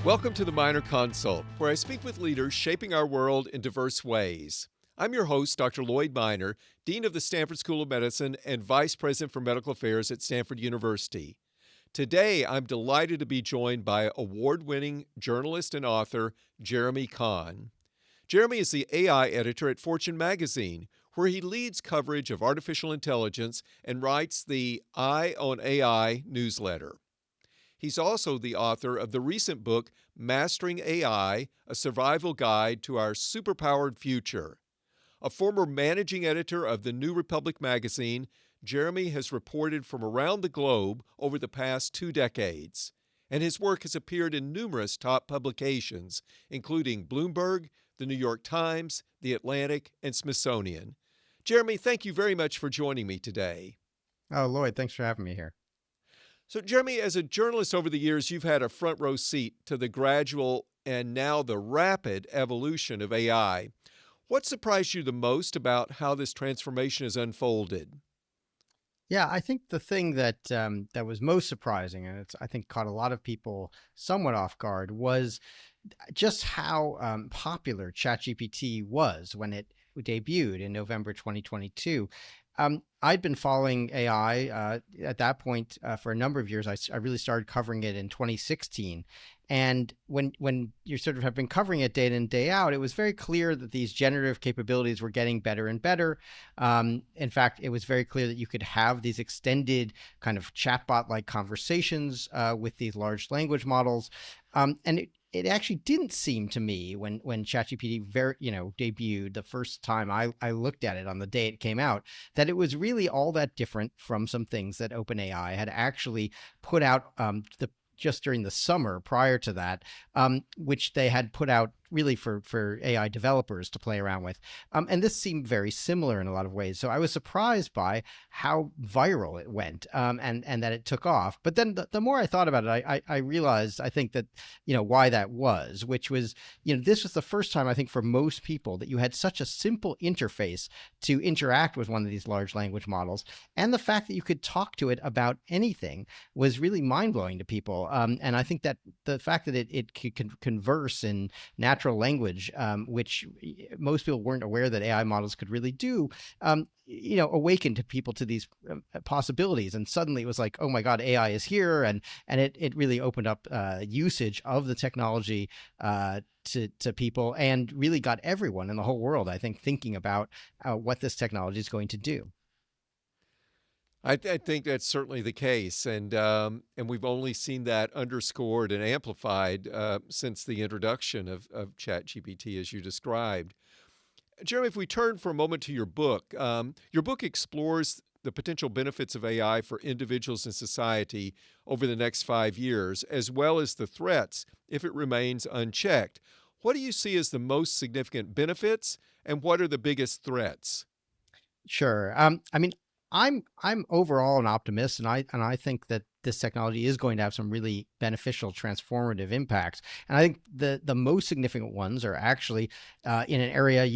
Welcome to the Minor Consult, where I speak with leaders shaping our world in diverse ways. I'm your host, Dr. Lloyd Minor, Dean of the Stanford School of Medicine and Vice President for Medical Affairs at Stanford University. Today, I'm delighted to be joined by award-winning journalist and author Jeremy Kahn. Jeremy is the AI editor at Fortune magazine, where he leads coverage of artificial intelligence and writes the Eye on AI newsletter. He's also the author of the recent book, Mastering AI, A Survival Guide to Our Superpowered Future. A former managing editor of the New Republic magazine, Jeremy has reported from around the globe over the past 2 decades, and his work has appeared in numerous top publications, including Bloomberg, the New York Times, The Atlantic, and Smithsonian. Jeremy, thank you very much for joining me today. Oh, Lloyd, thanks for having me here. So, Jeremy, as a journalist over the years, you've had a front row seat to the gradual and now the rapid evolution of AI. What surprised you the most about how this transformation has unfolded? Yeah, I think the thing that that was most surprising, and I think caught a lot of people somewhat off guard, was just how popular ChatGPT was when it debuted in November 2022. I'd been following AI at that point for a number of years. I really started covering it in 2016. And when you sort of have been covering it day in, day out, it was very clear that these generative capabilities were getting better and better. In fact, it was very clear that you could have these extended kind of chatbot-like conversations with these large language models. And it actually didn't seem to me when ChatGPT debuted the first time I looked at it on the day it came out, that it was really all that different from some things that OpenAI had actually put out just during the summer prior to that, which they had put out really for AI developers to play around with. And this seemed very similar in a lot of ways. So I was surprised by how viral it went and that it took off. But then the more I thought about it, I realized, I think that, why that was, which was, this was the first time, I think, for most people that you had such a simple interface to interact with one of these large language models. And the fact that you could talk to it about anything was really mind-blowing to people. And I think that the fact that it could converse in natural language, which most people weren't aware that AI models could really do, awakened people to these possibilities. And suddenly it was like, oh my God, AI is here. And it really opened up usage of the technology to people, and really got everyone in the whole world, I think, thinking about what this technology is going to do. I think that's certainly the case, and we've only seen that underscored and amplified since the introduction of ChatGPT, as you described. Jeremy, if we turn for a moment to your book explores the potential benefits of AI for individuals and society over the next 5 years, as well as the threats if it remains unchecked. What do you see as the most significant benefits, and what are the biggest threats? Sure. I'm overall an optimist, and I think that this technology is going to have some really beneficial, transformative impacts. And I think the most significant ones are actually in an area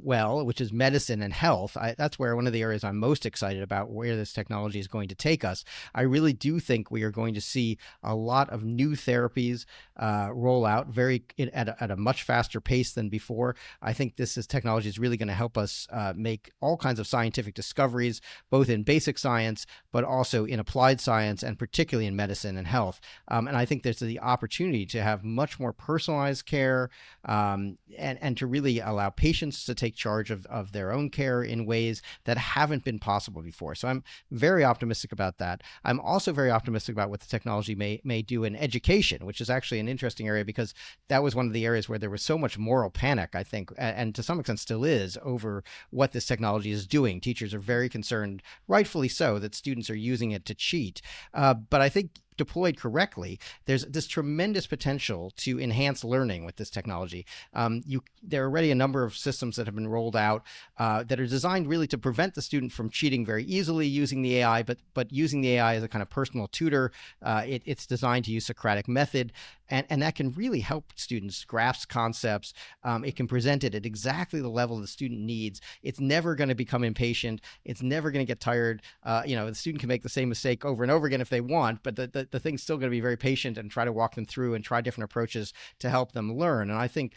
well, which is medicine and health. That's where one of the areas I'm most excited about, where this technology is going to take us. I really do think we are going to see a lot of new therapies roll out at a much faster pace than before. I think this technology is really going to help us make all kinds of scientific discoveries, both in basic science, but also in applied science, and particularly in medicine and health. And I think there's the opportunity to have much more personalized care and to really allow patients to take charge of their own care in ways that haven't been possible before. So I'm very optimistic about that. I'm also very optimistic about what the technology may do in education, which is actually an interesting area, because that was one of the areas where there was so much moral panic, I think, and to some extent still is, over what this technology is doing. Teachers are very concerned, rightfully so, that students are using it to cheat. But I think deployed correctly, there's this tremendous potential to enhance learning with this technology. There are already a number of systems that have been rolled out that are designed really to prevent the student from cheating very easily using the AI, but using the AI as a kind of personal tutor. It's designed to use Socratic method, and that can really help students grasp concepts. It can present it at exactly the level the student needs. It's never going to become impatient. It's never going to get tired. The student can make the same mistake over and over again if they want, but the thing's still going to be very patient and try to walk them through and try different approaches to help them learn. And I think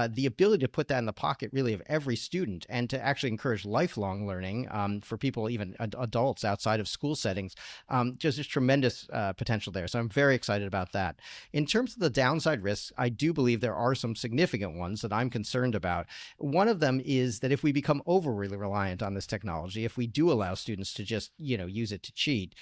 the ability to put that in the pocket really of every student and to actually encourage lifelong learning for people, even adults outside of school settings, just tremendous potential there. So I'm very excited about that. In terms of the downside risks, I do believe there are some significant ones that I'm concerned about. One of them is that if we become overly reliant on this technology, if we do allow students to just, use it to cheat,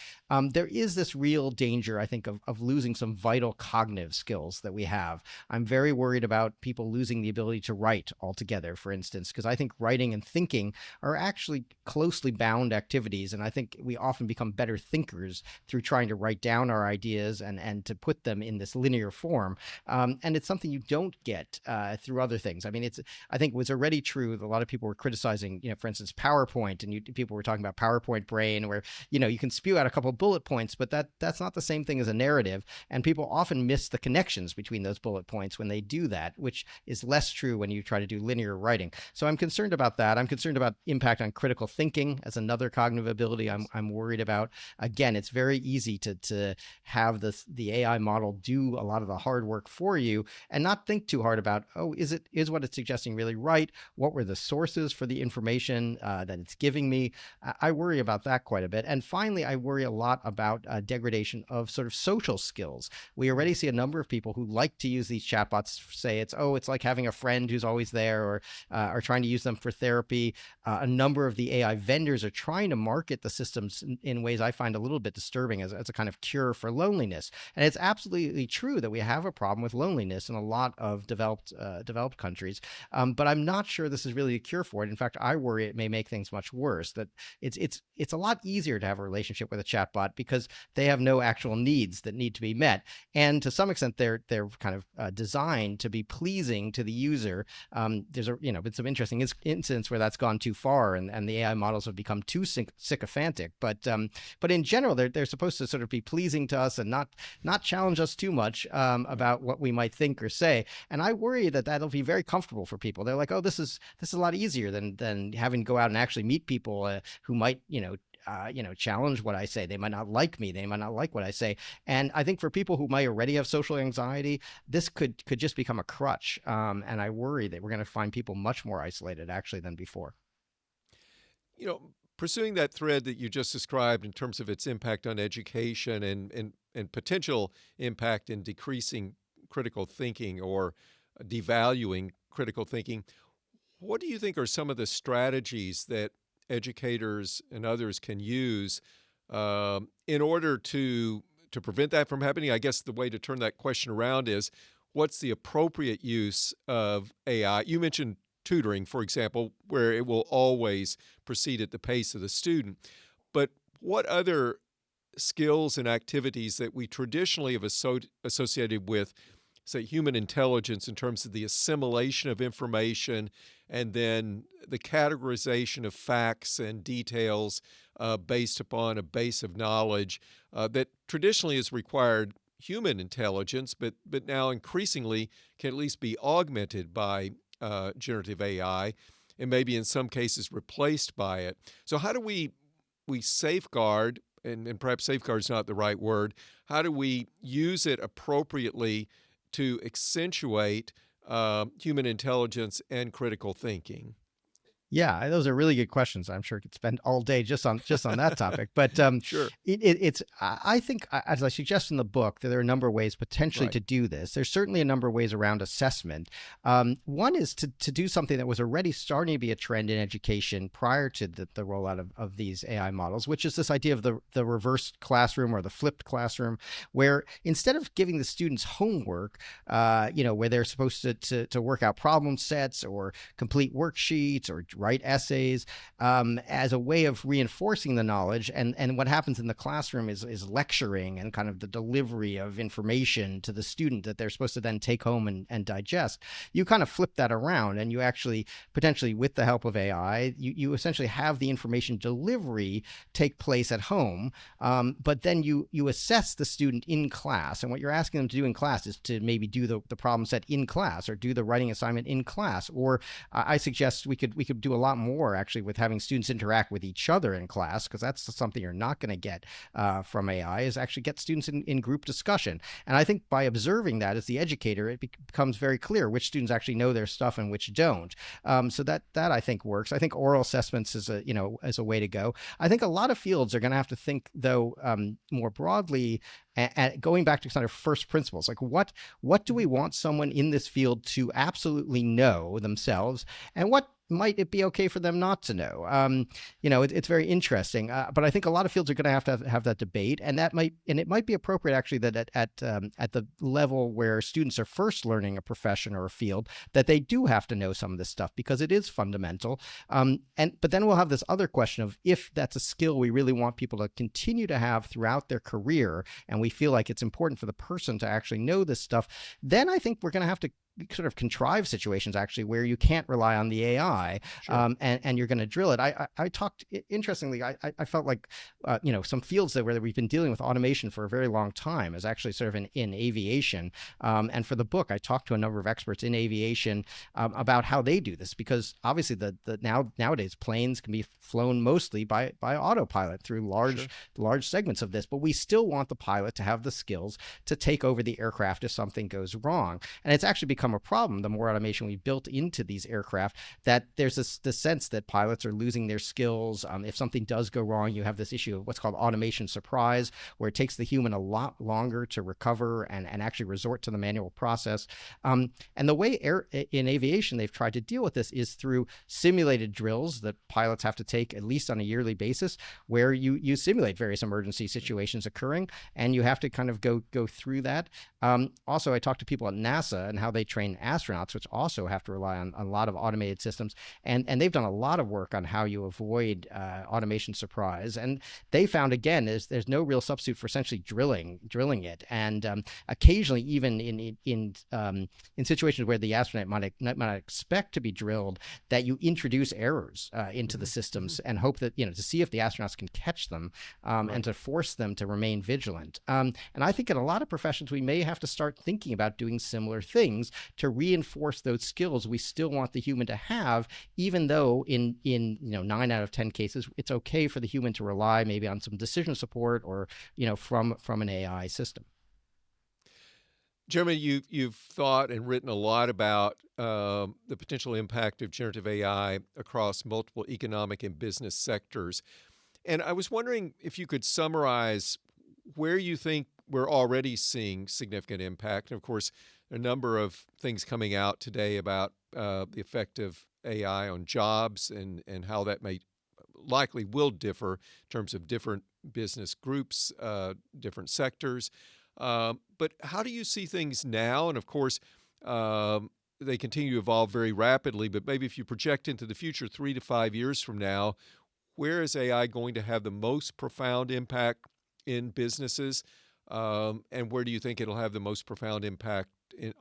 there is this real danger, I think, of losing some vital cognitive skills that we have. I'm very worried about people losing the ability to write altogether, for instance, because I think writing and thinking are actually closely bound activities. And I think we often become better thinkers through trying to write down our ideas and to put them in this linear form. And it's something you don't get through other things. I mean, I think it was already true that a lot of people were criticizing, for instance, PowerPoint, and people were talking about PowerPoint brain, where, you can spew out a couple of bullet points, but that's not the same thing as a narrative. And people often miss the connections between those bullet points when they do that, which is less true when you try to do linear writing. So I'm concerned about that. I'm concerned about impact on critical thinking as another cognitive ability I'm worried about. Again, it's very easy to have the AI model do a lot of the hard work for you and not think too hard about, is what it's suggesting really right? What were the sources for the information that it's giving me? I worry about that quite a bit. And finally, I worry a lot about degradation of sort of social skills. We already see a number of people who like to use these chatbots say it's like having a friend who's always there, or are trying to use them for therapy. A number of the AI vendors are trying to market the systems in ways I find a little bit disturbing as a kind of cure for loneliness. And it's absolutely true that we have a problem with loneliness in a lot of developed countries. But I'm not sure this is really a cure for it. In fact, I worry it may make things much worse, that it's a lot easier to have a relationship with a chatbot because they have no actual needs that need to be met. And to some extent, they're kind of designed to be pleasing to the user. There's been some interesting incidents where that's gone too far, and the AI models have become too sycophantic. But in general, they're supposed to sort of be pleasing to us and not challenge us too much about what we might think or say. And I worry that that'll be very comfortable for people. They're like, this is a lot easier than having to go out and actually meet people who might challenge what I say. They might not like me. They might not like what I say. And I think for people who might already have social anxiety, this could just become a crutch. And I worry that we're going to find people much more isolated actually than before. Pursuing that thread that you just described in terms of its impact on education and potential impact in decreasing critical thinking or devaluing critical thinking, what do you think are some of the strategies that educators and others can use in order to prevent that from happening? I guess the way to turn that question around is, what's the appropriate use of AI? You mentioned tutoring, for example, where it will always proceed at the pace of the student. But what other skills and activities that we traditionally have associated with, say, human intelligence in terms of the assimilation of information and then the categorization of facts and details based upon a base of knowledge that traditionally has required human intelligence, but now increasingly can at least be augmented by generative AI and maybe in some cases replaced by it. So how do we safeguard, and perhaps safeguard is not the right word, how do we use it appropriately to accentuate human intelligence and critical thinking? Yeah, those are really good questions. I'm sure I could spend all day just on that topic. But Sure. I think, as I suggest in the book, that there are a number of ways potentially to do this. There's certainly a number of ways around assessment. One is to do something that was already starting to be a trend in education prior to the rollout of these AI models, which is this idea of the reversed classroom or the flipped classroom, where instead of giving the students homework, where they're supposed to work out problem sets or complete worksheets or write essays as a way of reinforcing the knowledge. And what happens in the classroom is lecturing and kind of the delivery of information to the student that they're supposed to then take home and digest. You kind of flip that around, and you actually, potentially with the help of AI, you essentially have the information delivery take place at home, but then you assess the student in class. And what you're asking them to do in class is to maybe do the problem set in class, or do the writing assignment in class. Or I suggest we could do a lot more actually with having students interact with each other in class, because that's something you're not going to get from AI, is actually get students in group discussion. And I think by observing that as the educator, it becomes very clear which students actually know their stuff and which don't. So that I think works. I think oral assessments is a way to go. I think a lot of fields are going to have to think, though, more broadly, and going back to kind of first principles, like what do we want someone in this field to absolutely know themselves, and what might it be okay for them not to know? It's very interesting. But I think a lot of fields are going to have that debate, and it might be appropriate actually that at the level where students are first learning a profession or a field, that they do have to know some of this stuff because it is fundamental. But then we'll have this other question of, if that's a skill we really want people to continue to have throughout their career, and we feel like it's important for the person to actually know this stuff, then I think we're going to have to sort of contrive situations actually where you can't rely on the AI. Sure. And you're going to drill it. I talked, interestingly, I felt like, some fields where we've been dealing with automation for a very long time is actually sort of in aviation. And for the book, I talked to a number of experts in aviation about how they do this, because obviously nowadays planes can be flown mostly by autopilot through large segments of this, but we still want the pilot to have the skills to take over the aircraft if something goes wrong. And it's actually become a problem, the more automation we've built into these aircraft, that there's the sense that pilots are losing their skills. If something does go wrong, you have this issue of what's called automation surprise, where it takes the human a lot longer to recover and actually resort to the manual process. And the way in aviation they've tried to deal with this is through simulated drills that pilots have to take at least on a yearly basis, where you simulate various emergency situations occurring, and you have to kind of go through that. Also, I talked to people at NASA and how they train astronauts, which also have to rely on a lot of automated systems. And they've done a lot of work on how you avoid automation surprise. And they found, again, there's no real substitute for essentially drilling it. And occasionally, even in situations where the astronaut might not expect to be drilled, that you introduce errors into the systems and hope that, to see if the astronauts can catch them, and to force them to remain vigilant. And I think in a lot of professions, we may have to start thinking about doing similar things to reinforce those skills we still want the human to have, even though in 9 out of 10 cases, it's okay for the human to rely maybe on some decision support or, from an AI system. Jeremy, you've thought and written a lot about the potential impact of generative AI across multiple economic and business sectors. And I was wondering if you could summarize where you think we're already seeing significant impact. And of course, a number of things coming out today about the effect of AI on jobs and how that likely will differ in terms of different business groups, different sectors. But how do you see things now? And of course, they continue to evolve very rapidly, but maybe if you project into the future 3 to 5 years from now, where is AI going to have the most profound impact in businesses? And where do you think it'll have the most profound impact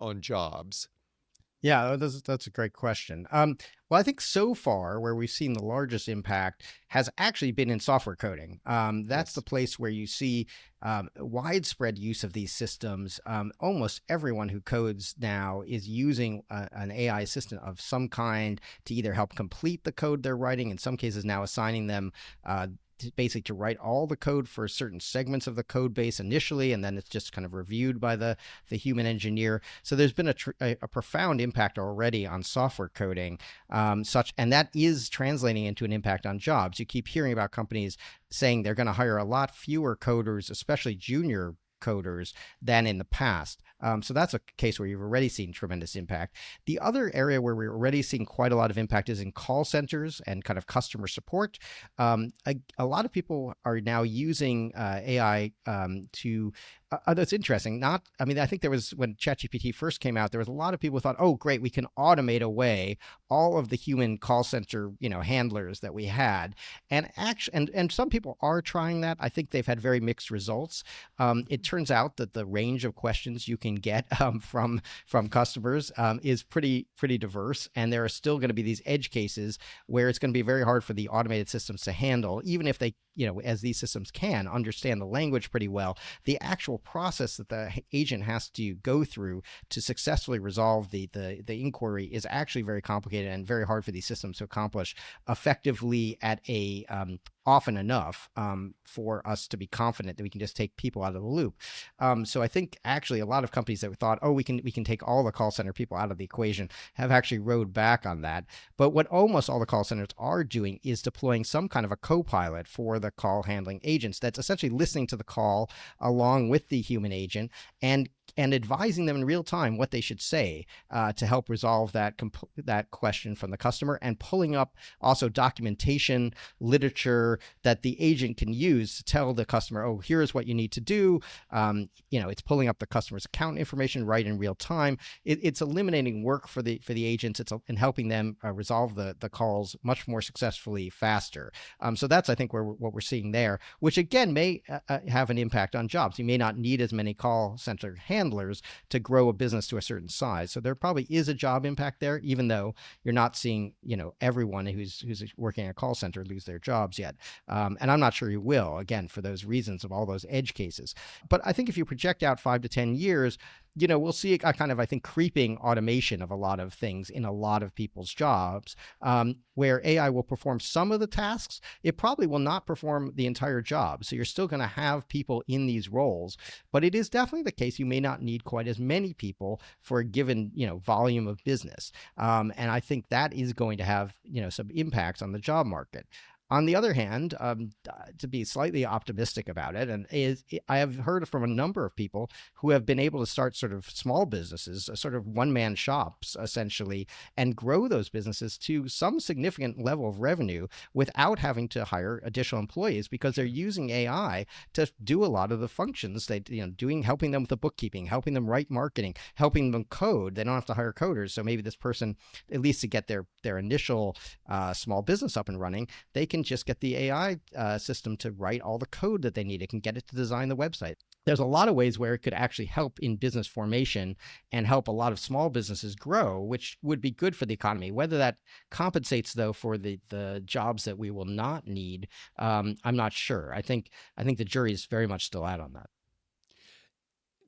on jobs? Yeah, that's a great question. Well, I think so far where we've seen the largest impact has actually been in software coding. That's the place where you see widespread use of these systems. Almost everyone who codes now is using an AI assistant of some kind to either help complete the code they're writing, in some cases now assigning them basically to write all the code for certain segments of the code base initially, and then it's just kind of reviewed by the human engineer. So there's been a profound impact already on software coding, and that is translating into an impact on jobs. You keep hearing about companies saying they're going to hire a lot fewer coders, especially junior coders, than in the past. So that's a case where you've already seen tremendous impact. The other area where we're already seeing quite a lot of impact is in call centers and kind of customer support. A lot of people are now using AI to that's interesting. I think there was, when ChatGPT first came out, there was a lot of people who thought, oh, great, we can automate away all of the human call center, handlers that we had. And some people are trying that. I think they've had very mixed results. It turns out that the range of questions you can can get from customers is pretty diverse, and there are still going to be these edge cases where it's going to be very hard for the automated systems to handle, even if they, as these systems can understand the language pretty well. The actual process that the agent has to go through to successfully resolve the inquiry is actually very complicated and very hard for these systems to accomplish effectively at a often enough for us to be confident that we can just take people out of the loop. So I think actually a lot of companies that thought, oh, we can take all the call center people out of the equation have actually rode back on that. But what almost all the call centers are doing is deploying some kind of a co-pilot for the call handling agents that's essentially listening to the call along with the human agent and advising them in real time what they should say to help resolve that question from the customer, and pulling up also documentation, literature that the agent can use to tell the customer, oh, here's what you need to do. It's pulling up the customer's account information right in real time. It's eliminating work for the agents. And helping them resolve the calls much more successfully faster. So that's, I think, what we're seeing there, which again may have an impact on jobs. You may not need as many call center handlers to grow a business to a certain size. So there probably is a job impact there, even though you're not seeing, everyone who's working in a call center lose their jobs yet. And I'm not sure you will, again, for those reasons of all those edge cases. But I think if you project out 5 to 10 years, we'll see a kind of, I think, creeping automation of a lot of things in a lot of people's jobs, where AI will perform some of the tasks. It probably will not perform the entire job. So you're still going to have people in these roles, but it is definitely the case you may not need quite as many people for a given, volume of business. And I think that is going to have, some impacts on the job market. On the other hand, to be slightly optimistic about it, I have heard from a number of people who have been able to start sort of small businesses, sort of one-man shops, essentially, and grow those businesses to some significant level of revenue without having to hire additional employees, because they're using AI to do a lot of the functions helping them with the bookkeeping, helping them write marketing, helping them code. They don't have to hire coders. So maybe this person, at least to get their initial small business up and running, they can just get the AI system to write all the code that they need. It can get it to design the website. There's a lot of ways where it could actually help in business formation and help a lot of small businesses grow, which would be good for the economy. Whether that compensates, though, for the jobs that we will not need, I'm not sure. I think the jury is very much still out on that.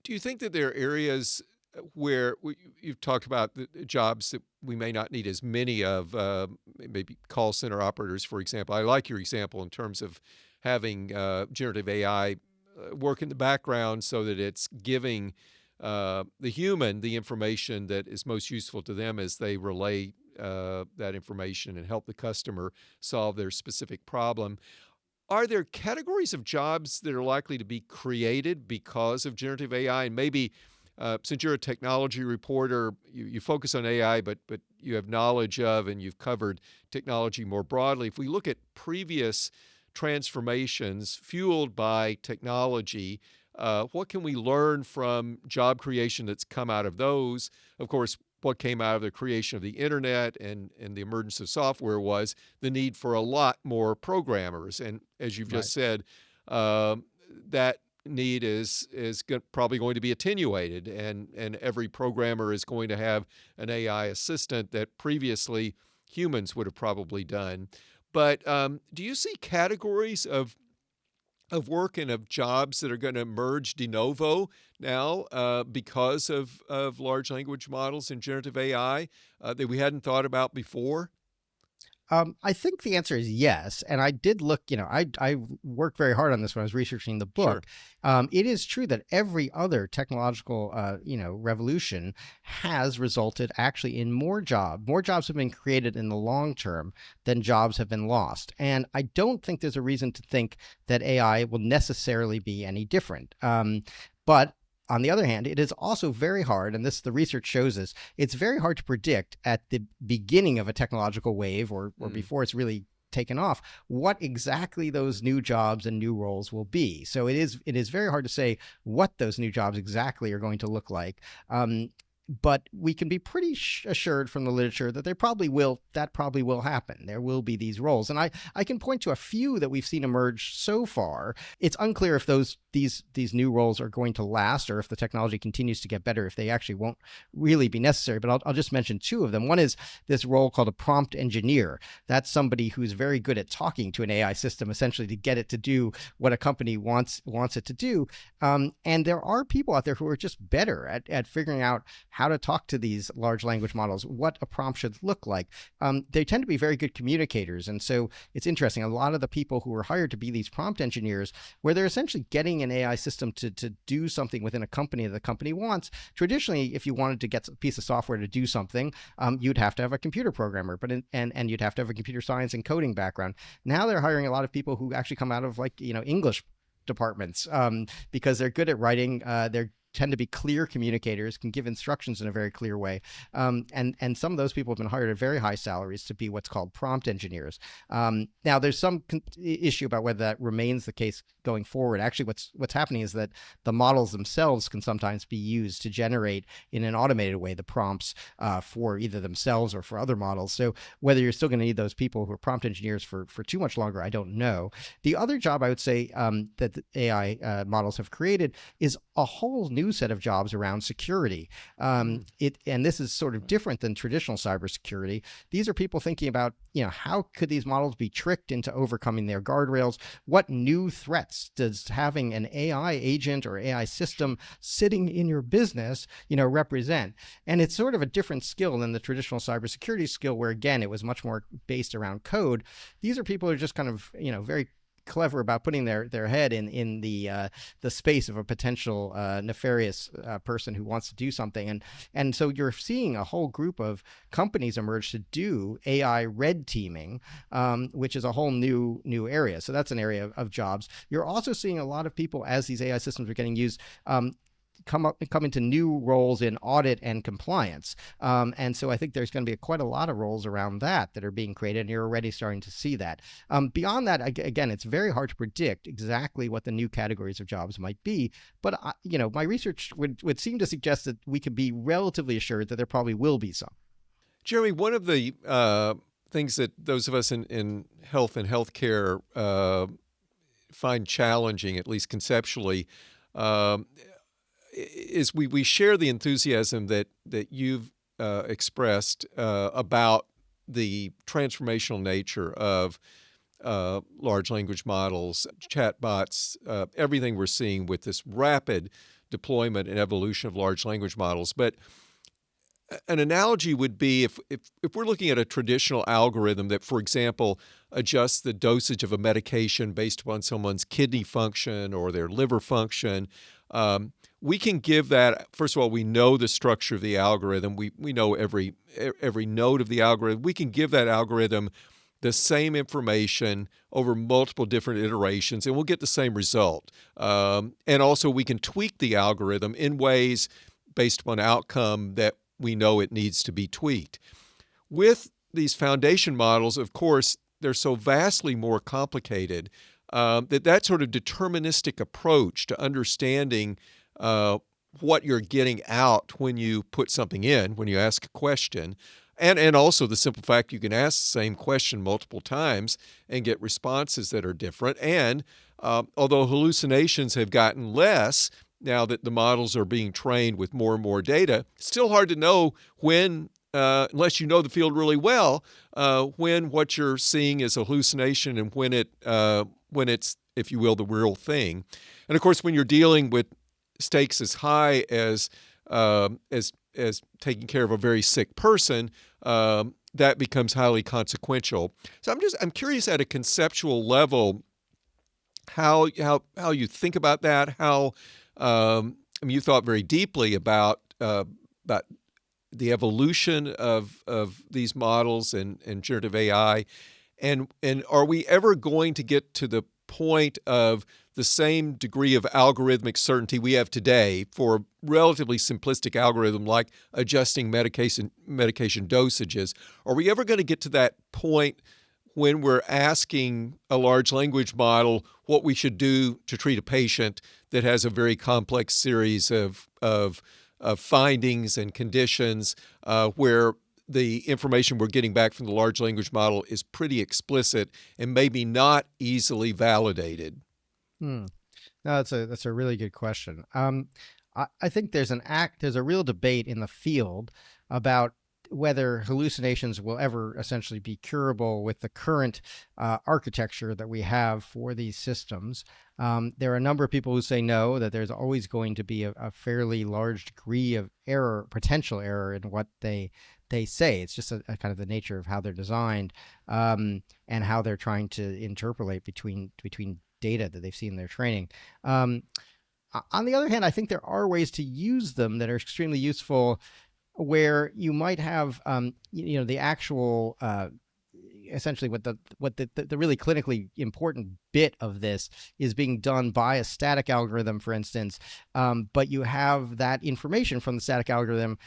Do you think that there are areas where you've talked about the jobs that we may not need as many of, maybe call center operators, for example? I like your example in terms of having generative AI work in the background so that it's giving the human the information that is most useful to them as they relay that information and help the customer solve their specific problem. Are there categories of jobs that are likely to be created because of generative AI? And maybe since you're a technology reporter, you focus on AI, but you have knowledge of and you've covered technology more broadly. If we look at previous transformations fueled by technology, what can we learn from job creation that's come out of those? Of course, what came out of the creation of the internet and the emergence of software was the need for a lot more programmers. And as you've just said, that need is probably going to be attenuated, and every programmer is going to have an AI assistant that previously humans would have probably done. But do you see categories of work and of jobs that are going to emerge de novo now because of large language models and generative AI that we hadn't thought about before? I think the answer is yes. And I did look, I worked very hard on this when I was researching the book. Sure. It is true that every other technological, revolution has resulted actually in more jobs. More jobs have been created in the long term than jobs have been lost. And I don't think there's a reason to think that AI will necessarily be any different. But on the other hand, it is also very hard, and the research shows us, it's very hard to predict at the beginning of a technological wave or before it's really taken off, what exactly those new jobs and new roles will be. So it is very hard to say what those new jobs exactly are going to look like. But we can be pretty assured from the literature that that probably will happen. There will be these roles. And I can point to a few that we've seen emerge so far. It's unclear if these new roles are going to last, or if the technology continues to get better, if they actually won't really be necessary. But I'll just mention two of them. One is this role called a prompt engineer. That's somebody who's very good at talking to an AI system, essentially to get it to do what a company wants it to do. And there are people out there who are just better at figuring out how to talk to these large language models, what a prompt should look like. They tend to be very good communicators. And so it's interesting. A lot of the people who are hired to be these prompt engineers, where they're essentially getting an AI system to do something within a company that the company wants. Traditionally, if you wanted to get a piece of software to do something, you'd have to have a computer programmer, and you'd have to have a computer science and coding background. Now they're hiring a lot of people who actually come out of English departments, because they're good at writing. They're tend to be clear communicators, can give instructions in a very clear way. And some of those people have been hired at very high salaries to be what's called prompt engineers. Now, there's some issue about whether that remains the case going forward. Actually, what's happening is that the models themselves can sometimes be used to generate in an automated way the prompts for either themselves or for other models. So whether you're still going to need those people who are prompt engineers for too much longer, I don't know. The other job I would say that the AI models have created is a whole new set of jobs around security. And this is sort of different than traditional cybersecurity. These are people thinking about, how could these models be tricked into overcoming their guardrails? What new threats does having an AI agent or AI system sitting in your business, represent? And it's sort of a different skill than the traditional cybersecurity skill, where again, it was much more based around code. These are people who are just kind of, very clever about putting their head in the space of a potential nefarious person who wants to do something, and so you're seeing a whole group of companies emerge to do AI red teaming, which is a whole new area. So that's an area of jobs. You're also seeing a lot of people, as these AI systems are getting used, come into new roles in audit and compliance. And so I think there's going to be quite a lot of roles around that are being created, and you're already starting to see that. Beyond that, again, it's very hard to predict exactly what the new categories of jobs might be. But, my research would seem to suggest that we could be relatively assured that there probably will be some. Jeremy, one of the things that those of us in health and healthcare find challenging, at least conceptually, is we share the enthusiasm that you've expressed about the transformational nature of large language models, chatbots, everything we're seeing with this rapid deployment and evolution of large language models. But an analogy would be if we're looking at a traditional algorithm that, for example, adjusts the dosage of a medication based upon someone's kidney function or their liver function, we can give that. First of all, we know the structure of the algorithm. We know every node of the algorithm. We can give that algorithm the same information over multiple different iterations, and we'll get the same result. And also, we can tweak the algorithm in ways based upon outcome that we know it needs to be tweaked. With these foundation models, of course, they're so vastly more complicated that sort of deterministic approach to understanding what you're getting out when you put something in, when you ask a question, and also the simple fact you can ask the same question multiple times and get responses that are different. And although hallucinations have gotten less now that the models are being trained with more and more data, it's still hard to know when, unless you know the field really well, when what you're seeing is a hallucination and when it's, if you will, the real thing. And of course, when you're dealing with stakes as high as taking care of a very sick person, that becomes highly consequential. So I'm curious at a conceptual level how you think about that. How you thought very deeply about the evolution of these models and generative AI, and are we ever going to get to the point of the same degree of algorithmic certainty we have today for a relatively simplistic algorithm like adjusting medication dosages? Are we ever going to get to that point when we're asking a large language model what we should do to treat a patient that has a very complex series of findings and conditions where the information we're getting back from the large language model is pretty explicit and maybe not easily validated? Hmm. No, that's a really good question. I think there's a real debate in the field about whether hallucinations will ever essentially be curable with the current architecture that we have for these systems. There are a number of people who say no, that there's always going to be a fairly large degree of error, potential error in what they say. It's just a kind of the nature of how they're designed, and how they're trying to interpolate between data that they've seen in their training. Um, on the other hand, I think there are ways to use them that are extremely useful, where you might have, the actual, essentially what the really clinically important bit of this is being done by a static algorithm, for instance, but you have that information from the static algorithm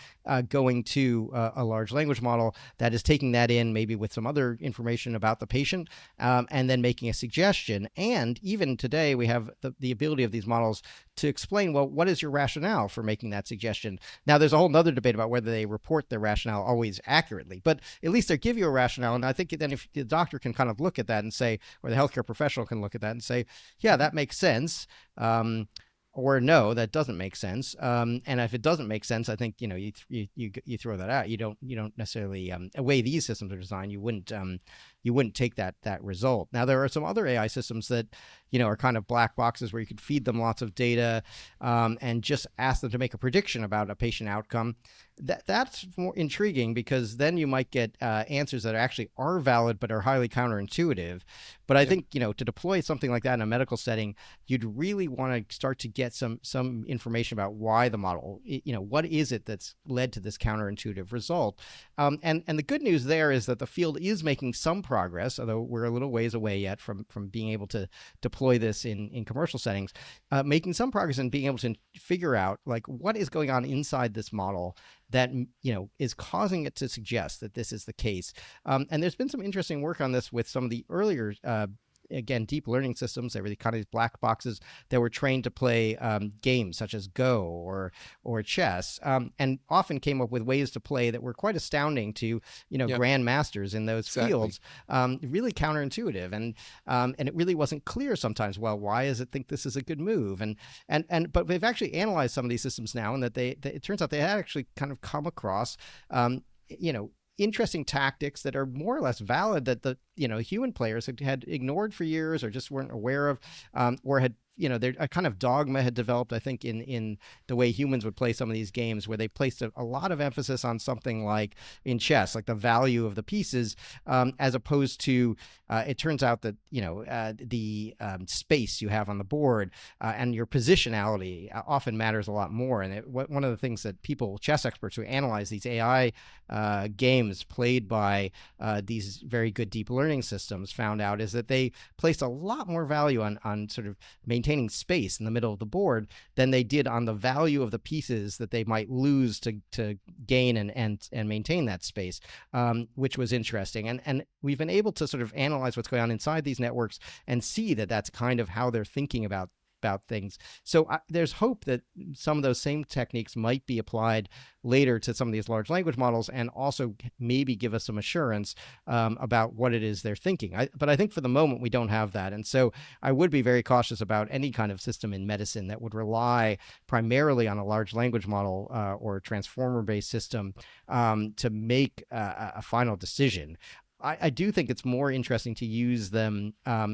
going to a large language model that is taking that in, maybe with some other information about the patient, and then making a suggestion. And even today, we have the ability of these models to explain, well, what is your rationale for making that suggestion? Now, there's a whole other debate about whether they report their rationale always accurately, but at least they give you a rationale. And I think then if the doctor can kind of look at that and say, or the healthcare professional can look at that and say, yeah, that makes sense. Or no, that doesn't make sense. And if it doesn't make sense, I think you throw that out. You don't necessarily, the way these systems are designed, you wouldn't take that result. Now, there are some other AI systems that are kind of black boxes, where you could feed them lots of data, and just ask them to make a prediction about a patient outcome. That's more intriguing, because then you might get answers that actually are valid but are highly counterintuitive. But I Yep. think to deploy something like that in a medical setting, you'd really want to start to get some information about why the model, what is it that's led to this counterintuitive result. And the good news there is that the field is making some progress, although we're a little ways away yet from being able to deploy this in commercial settings. Making some progress in being able to figure out, like, what is going on inside this model that is causing it to suggest that this is the case. And there's been some interesting work on this with some of the earlier, again, deep learning systems. They were kind of these black boxes that were trained to play games such as Go or chess, and often came up with ways to play that were quite astounding to Yep. grandmasters in those Exactly. fields. Really counterintuitive, and it really wasn't clear sometimes. Well, why does it think this is a good move? But they've actually analyzed some of these systems now, and that it turns out they had actually kind of come across, you know, interesting tactics that are more or less valid, that the human players had ignored for years, or just weren't aware of, or had there a kind of dogma had developed, I think, in the way humans would play some of these games, where they placed a lot of emphasis on something like in chess, like the value of the pieces, as opposed to it turns out that the space you have on the board, and your positionality often matters a lot more. And one of the things that chess experts who analyze these AI games played by these very good deep learning systems found out, is that they placed a lot more value on sort of maintaining space in the middle of the board than they did on the value of the pieces that they might lose to gain and maintain that space, which was interesting. And we've been able to sort of analyze what's going on inside these networks and see that that's kind of how they're thinking about things. So there's hope that some of those same techniques might be applied later to some of these large language models, and also maybe give us some assurance about what it is they're thinking. But I think for the moment, we don't have that. And so I would be very cautious about any kind of system in medicine that would rely primarily on a large language model or a transformer-based system to make a final decision. I do think it's more interesting to use them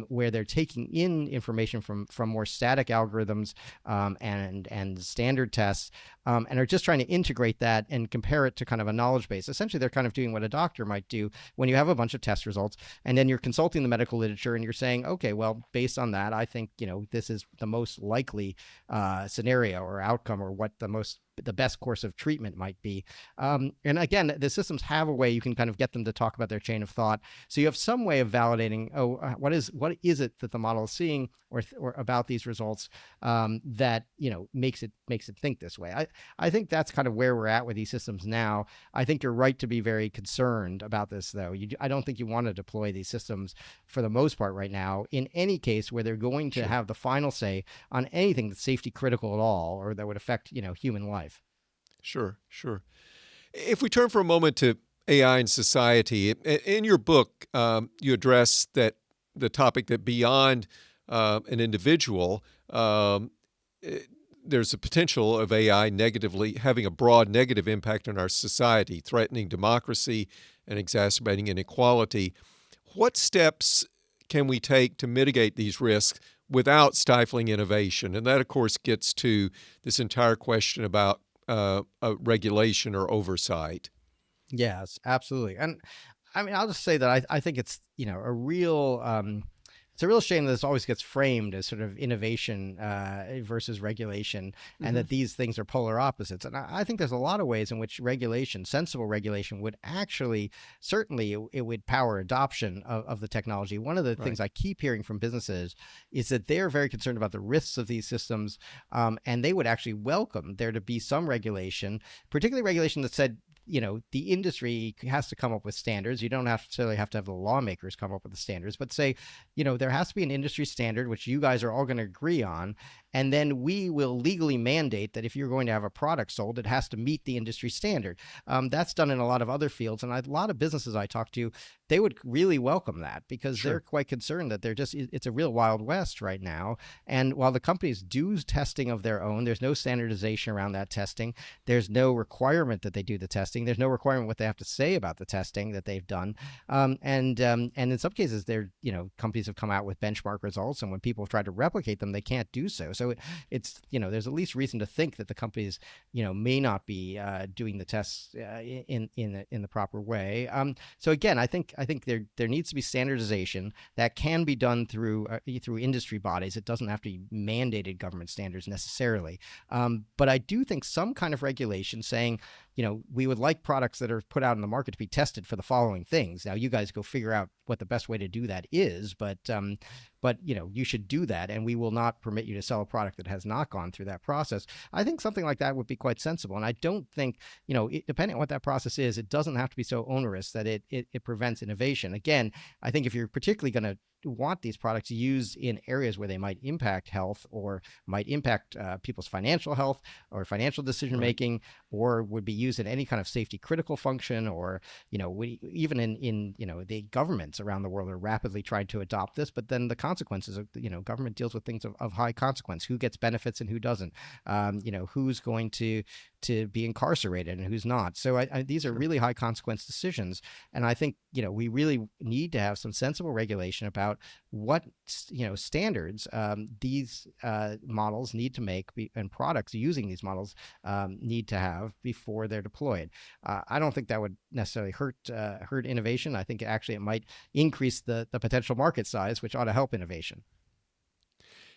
where they're taking in information from more static algorithms, and standard tests, and are just trying to integrate that and compare it to kind of a knowledge base. Essentially, they're kind of doing what a doctor might do when you have a bunch of test results, and then you're consulting the medical literature, and you're saying, okay, well, based on that, I think this is the most likely scenario or outcome, or what the best course of treatment might be. And again, the systems have a way you can kind of get them to talk about their chain of thought. So you have some way of validating, what is it that the model is seeing, or about these results, that makes it think this way. I think that's kind of where we're at with these systems now. I think you're right to be very concerned about this, though. I don't think you want to deploy these systems for the most part right now in any case where they're going to Sure. have the final say on anything that's safety critical at all, or that would affect human life. Sure, sure. If we turn for a moment to AI and society, in your book, you address that the topic that beyond an individual, eh, there's a potential of AI negatively having a broad negative impact on our society, threatening democracy and exacerbating inequality. What steps can we take to mitigate these risks without stifling innovation? And that, of course, gets to this entire question about regulation or oversight. Yes, absolutely. And I mean, I'll just say that I think it's, a real, it's a real shame that this always gets framed as sort of innovation versus regulation, and Hmm. that these things are polar opposites. And I think there's a lot of ways in which regulation, sensible regulation, would actually, certainly, it would power adoption of the technology. One of the Right. things I keep hearing from businesses is that they're very concerned about the risks of these systems, and they would actually welcome there to be some regulation, particularly regulation that said, the industry has to come up with standards. You don't necessarily have to have the lawmakers come up with the standards, but say, there has to be an industry standard, which you guys are all going to agree on. And then we will legally mandate that if you're going to have a product sold, it has to meet the industry standard. That's done in a lot of other fields. And a lot of businesses I talk to, they would really welcome that, because they're Sure. quite concerned that it's a real Wild West right now. And while the companies do testing of their own, there's no standardization around that testing. There's no requirement that they do the testing. There's no requirement what they have to say about the testing that they've done. And in some cases, companies have come out with benchmark results, and when people have tried to replicate them, they can't do so. So it's there's at least reason to think that the companies may not be doing the tests in the proper way. So again, I think there needs to be standardization that can be done through industry bodies. It doesn't have to be mandated government standards necessarily. But I do think some kind of regulation saying, we would like products that are put out in the market to be tested for the following things. Now, you guys go figure out what the best way to do that is, but you should do that, and we will not permit you to sell a product that has not gone through that process. I think something like that would be quite sensible, and I don't think, depending on what that process is, it doesn't have to be so onerous that it prevents innovation. Again, I think if you're particularly going to want these products used in areas where they might impact health, or might impact people's financial health or financial decision Right. making, or would be used in any kind of safety critical function, or even in the governments around the world are rapidly trying to adopt this. But then the consequences of government deals with things of high consequence: who gets benefits and who doesn't, who's going to be incarcerated and who's not. So these are Sure. really high consequence decisions, and I think we really need to have some sensible regulation about what standards these models need to make, and products using these models need to have before they're deployed. I don't think that would necessarily hurt innovation. I think actually it might increase the potential market size, which ought to help innovation.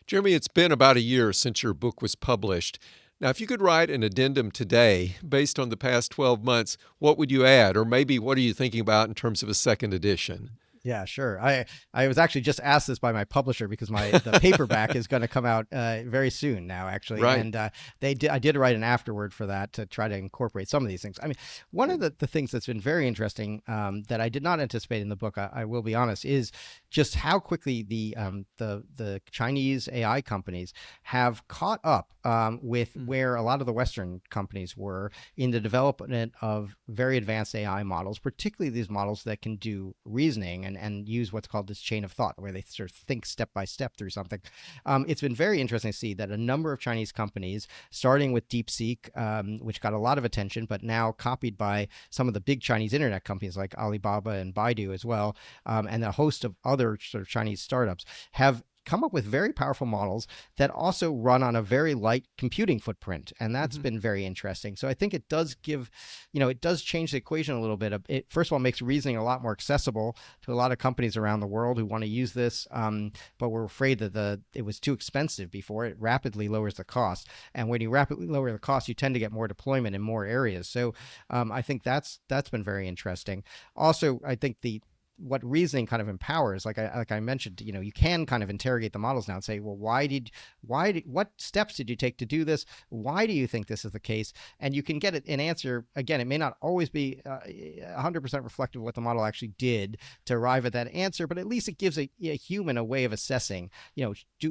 Jeremy, it's been about a year since your book was published. Now, if you could write an addendum today based on the past 12 months, what would you add? Or maybe what are you thinking about in terms of a second edition? Yeah, sure. I was actually just asked this by my publisher, because the paperback is going to come out very soon now, actually, Right. and I did write an afterword for that to try to incorporate some of these things. I mean, one of Good. the things that's been very interesting, that I did not anticipate in the book, I will be honest, is just how quickly the Chinese AI companies have caught up with Mm. where a lot of the Western companies were in the development of very advanced AI models, particularly these models that can do reasoning and use what's called this chain of thought, where they sort of think step by step through something. It's been very interesting to see that a number of Chinese companies, starting with DeepSeek, which got a lot of attention, but now copied by some of the big Chinese internet companies like Alibaba and Baidu as well, and a host of other sort of Chinese startups, have come up with very powerful models that also run on a very light computing footprint. And that's Hmm. been very interesting. So I think it does it does change the equation a little bit. It, first of all, makes reasoning a lot more accessible to a lot of companies around the world who want to use this, but were afraid that it was too expensive before. It rapidly lowers the cost. And when you rapidly lower the cost, you tend to get more deployment in more areas. So I think that's been very interesting. Also, I think what reasoning kind of empowers. Like I mentioned, you can kind of interrogate the models now and say, well, what steps did you take to do this? Why do you think this is the case? And you can get an answer. Again, it may not always be 100% reflective of what the model actually did to arrive at that answer, but at least it gives a human a way of assessing,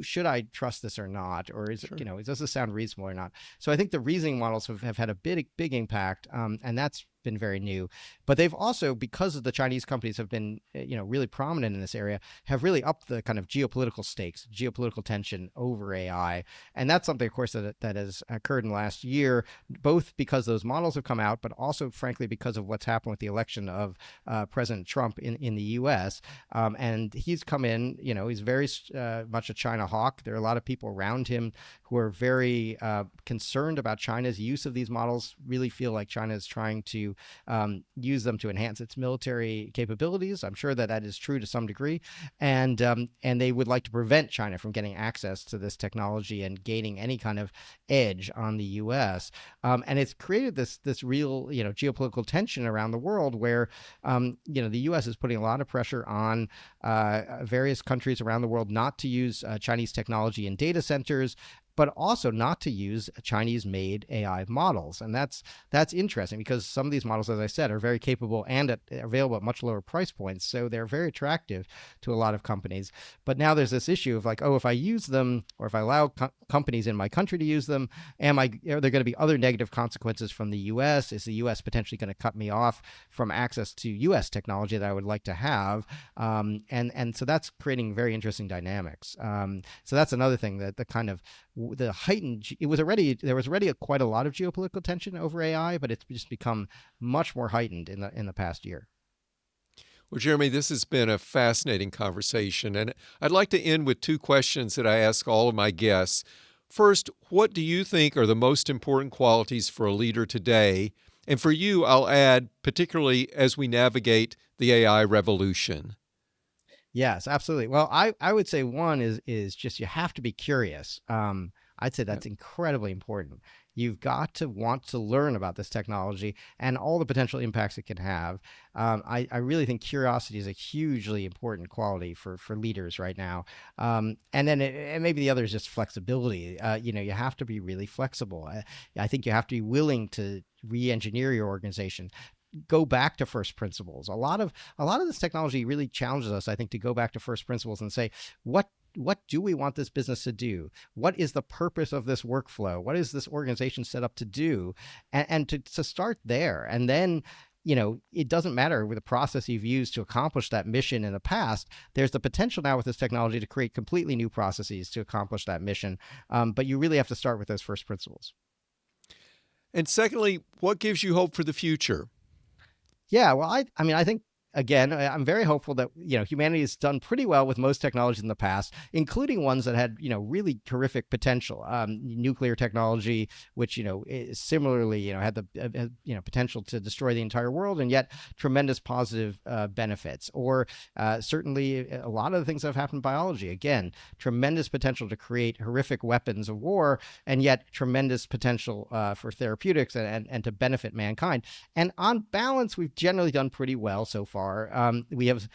should I trust this or not? Or is Sure. it, does this sound reasonable or not? So I think the reasoning models have had a big impact, and that's been very new. But they've also, because of the Chinese companies have been, really prominent in this area, have really upped the kind of geopolitical stakes, geopolitical tension over AI. And that's something, of course, that has occurred in the last year, both because those models have come out, but also, frankly, because of what's happened with the election of President Trump in the U.S. And he's come in, he's very much a China hawk. There are a lot of people around him who are very concerned about China's use of these models, really feel like China is trying to use them to enhance its military capabilities. I'm sure that is true to some degree, and they would like to prevent China from getting access to this technology and gaining any kind of edge on the U.S. And it's created this real geopolitical tension around the world where the U.S. is putting a lot of pressure on various countries around the world not to use Chinese technology in data centers, but also not to use Chinese-made AI models. And that's interesting because some of these models, as I said, are very capable and available at much lower price points. So they're very attractive to a lot of companies. But now there's this issue of like, if I use them or if I allow companies in my country to use them, are there going to be other negative consequences from the U.S.? Is the U.S. potentially going to cut me off from access to U.S. technology that I would like to have? And so that's creating very interesting dynamics. So that's another thing that the kind of the heightened, there was already quite a lot of geopolitical tension over AI, but it's just become much more heightened in the past year. Well, Jeremy, this has been a fascinating conversation, and I'd like to end with two questions that I ask all of my guests. First, what do you think are the most important qualities for a leader today? And for you, I'll add, particularly as we navigate the AI revolution. Yes, absolutely. Well, I would say one is just you have to be curious. I'd say that's incredibly important. You've got to want to learn about this technology and all the potential impacts it can have. I really think curiosity is a hugely important quality for leaders right now. And then and maybe the other is just flexibility. You have to be really flexible. I think you have to be willing to re-engineer your organization, go back to first principles. A lot of this technology really challenges us, I think, to go back to first principles and say, what do we want this business to do? What is the purpose of this workflow? What is this organization set up to do? And to start there. And then, it doesn't matter with the process you've used to accomplish that mission in the past. There's the potential now with this technology to create completely new processes to accomplish that mission. But you really have to start with those first principles. And secondly, what gives you hope for the future? Yeah, well, I think, again, I'm very hopeful that humanity has done pretty well with most technologies in the past, including ones that had really terrific potential. Nuclear technology, which similarly had the potential to destroy the entire world, and yet tremendous positive benefits. Or certainly a lot of the things that have happened in biology. Again, tremendous potential to create horrific weapons of war, and yet tremendous potential for therapeutics and to benefit mankind. And on balance, we've generally done pretty well so far. We have,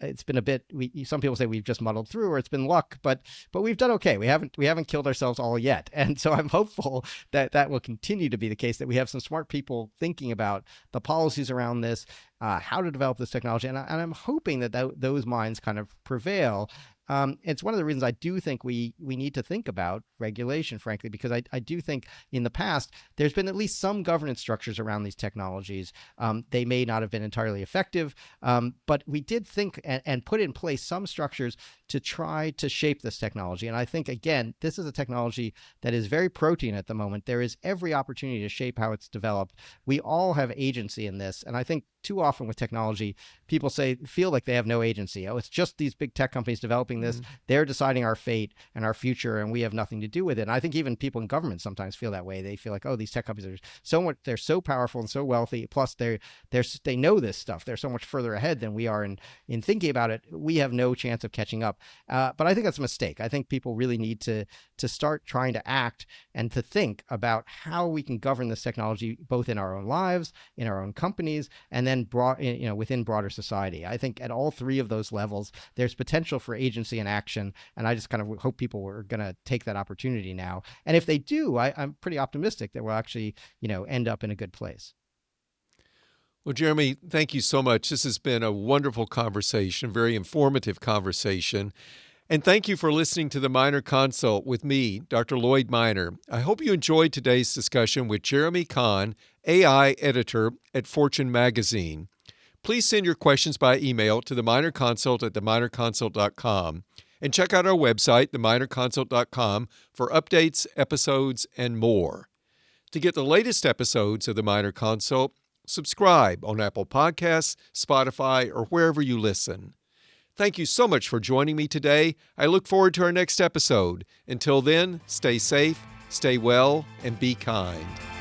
it's been a bit. Some people say we've just muddled through, or it's been luck, but we've done okay. We haven't killed ourselves all yet, and so I'm hopeful that will continue to be the case. That we have some smart people thinking about the policies around this, how to develop this technology, and I'm hoping that those minds kind of prevail. It's one of the reasons I do think we need to think about regulation, frankly, because I do think in the past there's been at least some governance structures around these technologies. They may not have been entirely effective, but we did think and put in place some structures to try to shape this technology. And I think, again, this is a technology that is very protean at the moment. There is every opportunity to shape how it's developed. We all have agency in this. And I think too often with technology, people feel like they have no agency. It's just these big tech companies developing this. They're deciding our fate and our future, and we have nothing to do with it. And I think even people in government sometimes feel that way. They feel like, these tech companies are they're so powerful and so wealthy. Plus they know this stuff. They're so much further ahead than we are in thinking about it. We have no chance of catching up. But I think that's a mistake. I think people really need to start trying to act and to think about how we can govern this technology, both in our own lives, in our own companies, and then and within broader society. I think at all three of those levels, there's potential for agency and action, and I just kind of hope people are going to take that opportunity now. And if they do, I'm pretty optimistic that we'll actually, end up in a good place. Well, Jeremy, thank you so much. This has been a wonderful conversation, very informative conversation. And thank you for listening to the Minor Consult with me, Dr. Lloyd Minor. I hope you enjoyed today's discussion with Jeremy Kahn, AI editor at Fortune magazine. Please send your questions by email to the Minor Consult at theminorconsult.com. And check out our website, theminorconsult.com, for updates, episodes, and more. To get the latest episodes of the Minor Consult, subscribe on Apple Podcasts, Spotify, or wherever you listen. Thank you so much for joining me today. I look forward to our next episode. Until then, stay safe, stay well, and be kind.